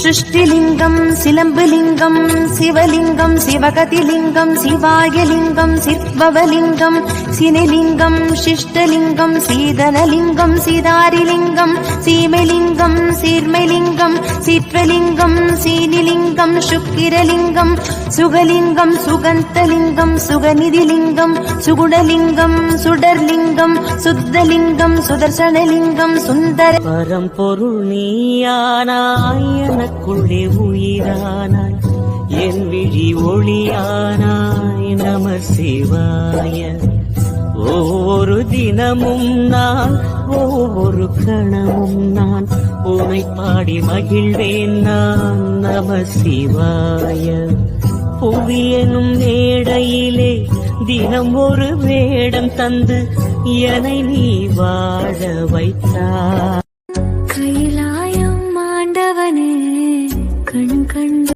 சிருஷ்டிலிங்கம் சிலம்புலிங்கம் சிவலிங்கம் சிவகதிலிங்கம் சிவாயலிங்கம் சிற்பவலிங்கம் சினலிங்கம் சிஷ்டலிங்கம் சீதனலிங்கம் சீதாரிலிங்கம் சீமலிங்கம் சீர்மலிங்கம் சீத்வலிங்கம் சீனிலிங்கம் சுக்கிரலிங்கம் சுகலிங்கம் சுகந்தலிங்கம் சுகநிதிலிங்கம் சுகுணலிங்கம் சுடர்லிங்கம் சுத்தலிங்கம் சுதர்சனலிங்கம் சுந்தர பரம்பொருள் நீயானாய் எனக்குள்ளே உயிரானாய் என் விழி ஒளியானாய் நம சிவாய ஒவ்வொரு தினமும் நான் ஒவ்வொரு கணமும் நான் உனை பாடி மகிழ்வேன் நான் நம சிவாய புவியனும் மேடையிலே தினம் ஒரு வேடம் தந்து என்னை நீ வாழ வைத்தாய். கைலாயம் ஆண்டவனே கண் கண்டு